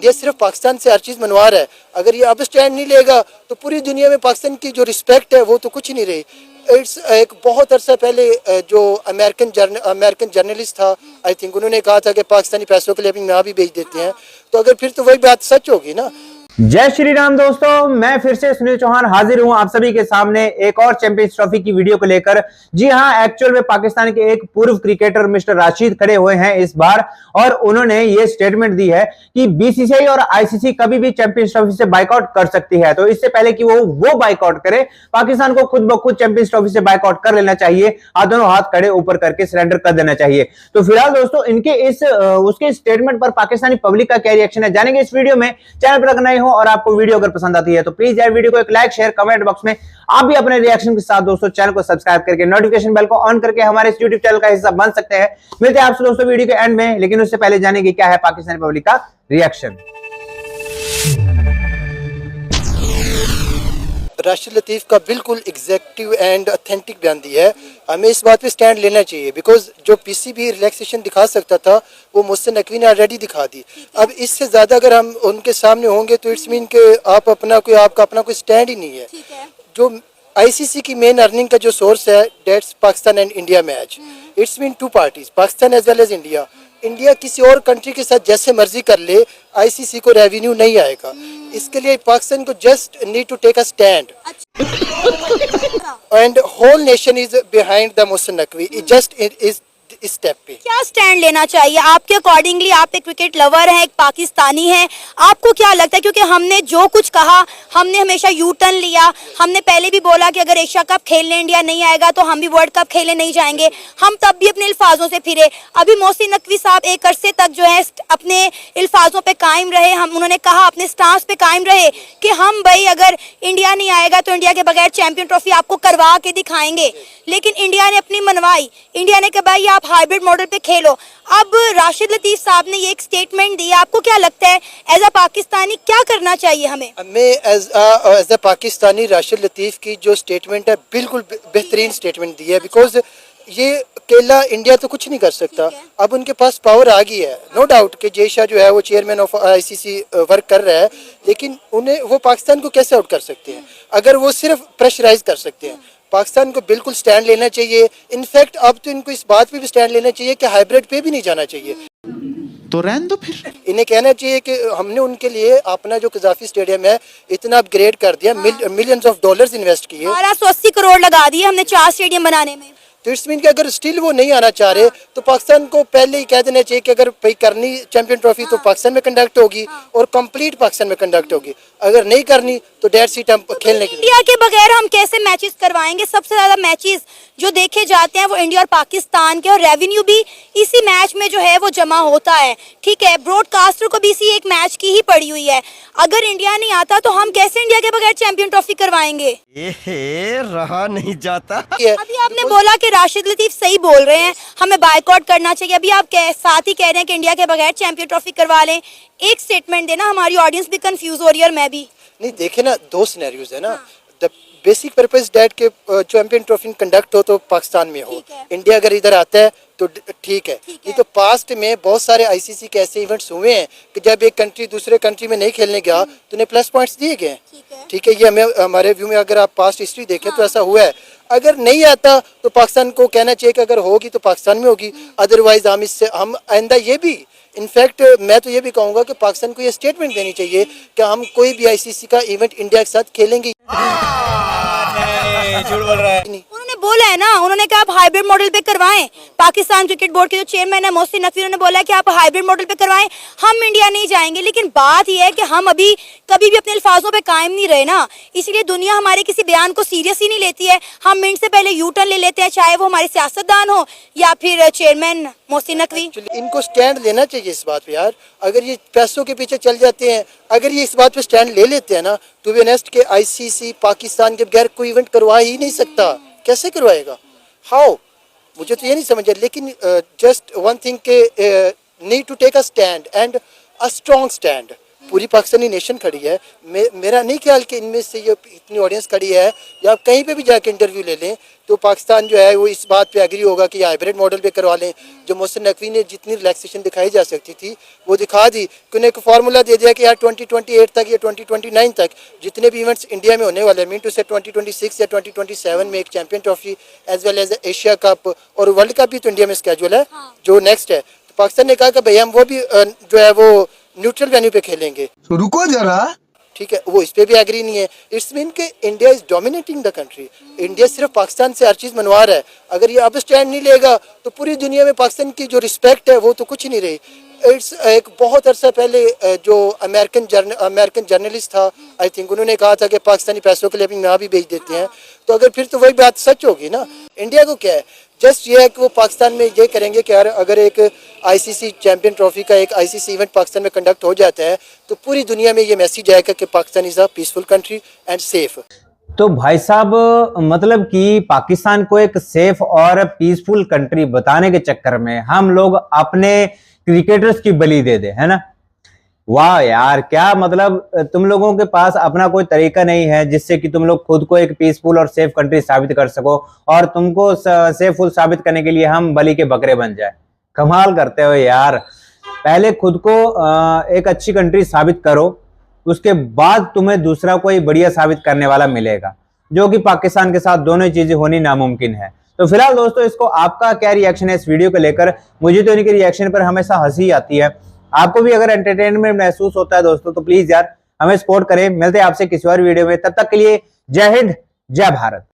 India सिर्फ पाकिस्तान से हर चीज़ मनवा रहा है। अगर ये अब स्टैंड नहीं लेगा तो पूरी दुनिया में पाकिस्तान की जो रिस्पेक्ट है वो तो कुछ नहीं रही। इट्स एक बहुत अरसा पहले जो अमेरिकन जर्नलिस्ट था, आई थिंक, उन्होंने कहा था कि पाकिस्तानी पैसों के लिए अपनी माँ भी बेच देते हैं। तो अगर फिर तो वही बात सच होगी ना। जय श्री राम दोस्तों, मैं फिर से सुनील चौहान हाजिर हूं आप सभी के सामने एक और चैंपियंस ट्रॉफी की वीडियो को लेकर। जी हां, एक्चुअल में पाकिस्तान के एक पूर्व क्रिकेटर मिस्टर राशिद खड़े हुए हैं इस बार, और उन्होंने ये स्टेटमेंट दी है कि बीसीसीआई और आईसीसी कभी भी चैंपियंस ट्रॉफी से बाइकआउट कर सकती है। तो इससे पहले कि वो बाइकआउट करे, पाकिस्तान को खुद ब खुद चैंपियंस ट्रॉफी से बाइकआउट कर लेना चाहिए, दोनों हाथ खड़े ऊपर करके सरेंडर कर देना चाहिए। तो फिलहाल दोस्तों, इनके इस उसके स्टेटमेंट पर पाकिस्तानी पब्लिक का क्या रिएक्शन है जानेंगे इस वीडियो में। चैनल पर अगर नए हो और आपको वीडियो अगर पसंद आती है तो प्लीज यार वीडियो को एक लाइक, शेयर, कमेंट बॉक्स में आप भी अपने रिएक्शन के साथ दोस्तों चैनल को सब्सक्राइब करके नोटिफिकेशन बेल को ऑन करके हमारे इस यूट्यूब चैनल का हिस्सा बन सकते हैं। मिलते हैं आपसे दोस्तों वीडियो के एंड में, लेकिन उससे पहले जानेंगे क्या है पाकिस्तानी पब्लिक का रिएक्शन। राशिद लतीफ़ का बिल्कुल एग्जैक्टिव एंड ऑथेंटिक बयान दिया है। हमें इस बात पे स्टैंड लेना चाहिए, बिकॉज जो पीसीबी रिलैक्सेशन दिखा सकता था वो मोहसिन नकवी ने ऑलरेडी दिखा दी। अब इससे ज़्यादा अगर हम उनके सामने होंगे तो इट्स मीन कि आपका अपना कोई स्टैंड ही नहीं है। जो आईसीसी की मेन अर्निंग का जो सोर्स है, that's Pakistan and India match. It's mean two parties, Pakistan as well as India. India किसी और कंट्री के साथ जैसे मर्जी कर ले, आईसीसी को रेवेन्यू नहीं आएगा। इसके लिए पाकिस्तान को just need to take a stand, and whole nation is behind the Mohsin Naqvi. It just is इस स्टेप पे क्या स्टैंड लेना चाहिए आपके अकॉर्डिंगली? आप एक क्रिकेट लवर हैं, एक पाकिस्तानी हैं, आपको क्या लगता है? क्योंकि हमने जो कुछ कहा, हमने हमेशा यू टर्न लिया। हमने पहले भी बोला कि अगर एशिया कप खेलने इंडिया नहीं आएगा तो हम भी वर्ल्ड कप खेलने नहीं जाएंगे। हम तब भी अपने अल्फाजों से फिरे। अभी मोहसिन नकवी साहब एक अरसे तक जो है अपने अल्फाजों पे कायम रहे। उन्होंने कहा, अपने स्टांस पे कायम रहे कि हम भाई अगर इंडिया नहीं आएगा तो इंडिया के बगैर चैंपियन ट्रॉफी आपको करवा के दिखाएंगे। लेकिन इंडिया ने अपनी मनवाई। इंडिया ने कहा भाई आप हाइब्रिड मॉडल पे खेलो। अब राशिद लतीफ़ साहब ने ये एक स्टेटमेंट दी, आपको क्या लगता है एज अ पाकिस्तानी क्या करना चाहिए हमें? एज अ पाकिस्तानी राशिद लतीफ़ की जो स्टेटमेंट है बिल्कुल बेहतरीन स्टेटमेंट दी है, बिकॉज ये अकेला इंडिया तो कुछ नहीं कर सकता। अब उनके पास पावर आ गई है। नो डाउट कि जय शाह जो है वो चेयरमैन ऑफ आईसीसी वर्क कर रहा है, लेकिन उन्हें वो पाकिस्तान को कैसे आउट कर सकते हैं? अगर वो सिर्फ प्रेशराइज कर सकते हैं, पाकिस्तान को बिल्कुल स्टैंड लेना चाहिए। इनफैक्ट अब तो इनको इस बात पे भी स्टैंड लेना चाहिए कि हाइब्रिड पे भी नहीं जाना चाहिए। तो रहने दो फिर। इन्हें कहना चाहिए कि हमने उनके लिए अपना जो कजाफी स्टेडियम है इतना अपग्रेड कर दिया, मिलियंस ऑफ डॉलर्स इन्वेस्ट किए, 1280 करोड़ लगा दिए हमने 4 स्टेडियम बनाने में। तो इट्स मीन कि अगर स्टिल वो नहीं आना चाह रहे तो पाकिस्तान को पहले ही कह देना चाहिए कि अगर भाई करनी चैंपियन ट्रॉफी तो पाकिस्तान में कंडक्ट होगी और कंप्लीट पाकिस्तान में कंडक्ट होगी। अगर नहीं करनी तो डेढ़ सीट हम खेलने के लिए। इंडिया के बगैर हम कैसे मैचेस करवाएंगे? सबसे ज्यादा मैचेस जो देखे जाते हैं वो इंडिया और पाकिस्तान के, और रेवेन्यू भी इसी मैच में जो है वो जमा होता है। ठीक है, ब्रॉडकास्टर को भी इसी एक मैच की ही पड़ी हुई है। अगर इंडिया नहीं आता तो हम कैसे इंडिया के बगैर चैंपियन ट्रॉफी करवाएंगे? रहा नहीं जाता। अभी आपने बोला कि राशिद लतीफ़ सही बोल रहे हैं, हमें बायकॉट करना चाहिए। अभी आप साथ ही कह रहे हैं कि इंडिया के बगैर चैंपियन ट्रॉफी करवा लें। एक स्टेटमेंट देना, हमारी ऑडियंस भी कंफ्यूज हो रही है और मैं भी। नहीं, देखे ना, दो सिनेरियोज है ना। द बेसिक पर्पस दैट के चैंपियन ट्रॉफी कंडक्ट हो तो पाकिस्तान में हो, इंडिया अगर इधर आता है तो ठीक है। ये तो पास्ट में बहुत सारे आईसीसी के ऐसे इवेंट्स हुए हैं कि जब एक कंट्री दूसरे कंट्री में नहीं खेलने गया तो उन्हें प्लस पॉइंट्स दिए गए। ठीक है, ये हमें हमारे व्यू में अगर आप पास्ट हिस्ट्री देखें तो ऐसा हुआ है। अगर नहीं आता तो पाकिस्तान को कहना चाहिए कि अगर होगी तो पाकिस्तान में होगी, अदरवाइज हम आइंदा ये भी, इनफैक्ट मैं तो ये भी कहूँगा कि पाकिस्तान को ये स्टेटमेंट देनी चाहिए कि हम कोई भी आईसीसी का इवेंट इंडिया के साथ खेलेंगे। झूठ बोल रहा है। उन्होंने बोला है ना, उन्होंने कहा आप हाइब्रिड मॉडल पे करवाएं। पाकिस्तान क्रिकेट बोर्ड के जो चेयरमैन है मोहसिन नकवी, उन्होंने बोला कि आप हाइब्रिड मॉडल पे करवाएं, हम इंडिया नहीं जाएंगे। लेकिन बात यह है कि हम अभी कभी भी अपने अल्फाजों पे कायम नहीं रहे ना, इसलिए दुनिया हमारे किसी बयान को सीरियस ही नहीं लेती है। हम मिनट से पहले यू टर्न ले लेते हैं, चाहे वो हमारे सियासतदान हो या फिर चेयरमैन मोहसिन नकवी। इनको स्टैंड लेना चाहिए इस बात पे यार। अगर ये पैसों के पीछे चल जाते हैं, अगर ये इस बात पे स्टैंड ले लेते हैं ना, टू बी ऑनेस्ट के आईसीसी पाकिस्तान के बगैर कोई इवेंट करवा ही नहीं सकता। कैसे करवाएगा? हाउ? मुझे तो ये नहीं समझ। लेकिन जस्ट वन थिंग के need to take a stand and a strong stand. पूरी पाकिस्तानी नेशन खड़ी है। मेरा नहीं ख्याल कि इनमें से ये इतनी ऑडियंस खड़ी है, या आप कहीं पे भी जाके इंटरव्यू ले लें तो पाकिस्तान जो है वो इस बात पे एग्री होगा कि हाइब्रिड मॉडल पे करवा लें। जो मोहसिन नकवी ने जितनी रिलैक्सेशन दिखाई जा सकती थी वो दिखा दी, कि उन्हें एक फार्मूला दे दिया कि यार 2028 तक या 2029 तक जितने भी इवेंट्स इंडिया में होने वाले हैं, मीन टू से 2026 या 2027 में एक champion trophy as well as Asia cup और वर्ल्ड कप भी तो इंडिया में स्केड्यूल है जो नेक्स्ट है। तो पाकिस्तान ने कहा कि भैया हम वो भी जो है वो न्यूट्रल वेन्यू पे खेलेंगे। तो रुको जरा, ठीक है, वो इस पे भी एग्री नहीं है। इट्स मीन के India is dominating the country. India सिर्फ पाकिस्तान से हर चीज़ मनवा रहा है। अगर ये अब स्टैंड नहीं लेगा तो पूरी दुनिया में पाकिस्तान की जो रिस्पेक्ट है वो तो कुछ ही नहीं रही। इट्स एक बहुत अरसा पहले जो अमेरिकन जर्नलिस्ट था, आई थिंक उन्होंने कहा था कि पाकिस्तानी पैसों के लिए अपनी माँ भी बेच देते हैं। तो अगर फिर तो वही बात सच होगी ना। इंडिया को क्या है, जस्ट ये है कि वो पाकिस्तान में ये करेंगे कि यार अगर एक आईसीसी चैंपियन ट्रॉफी का एक आईसीसी इवेंट पाकिस्तान में कंडक्ट हो जाता है तो पूरी दुनिया में ये मैसेज आएगा कि Pakistan is a peaceful country and safe. तो भाई साहब मतलब कि पाकिस्तान को एक सेफ और पीसफुल कंट्री बताने के चक्कर में हम लोग अपने क्रिकेटर्स की बलि दे दे, है ना। वाह यार, क्या मतलब तुम लोगों के पास अपना कोई तरीका नहीं है जिससे कि तुम लोग खुद को एक पीसफुल और सेफ कंट्री साबित कर सको, और तुमको सेफुल साबित करने के लिए हम बलि के बकरे बन जाए। कमाल करते हो यार। पहले खुद को एक अच्छी कंट्री साबित करो, उसके बाद तुम्हें दूसरा कोई बढ़िया साबित करने वाला मिलेगा, जो कि पाकिस्तान के साथ दोनों चीजें होनी नामुमकिन है। तो फिलहाल दोस्तों, इसको आपका क्या रिएक्शन है इस वीडियो को लेकर? मुझे तो इनके रिएक्शन पर हमेशा हंसी आती है। आपको भी अगर एंटरटेनमेंट महसूस होता है दोस्तों तो प्लीज यार हमें सपोर्ट करें। मिलते हैं आपसे किसी और वीडियो में, तब तक के लिए जय हिंद, जय भारत।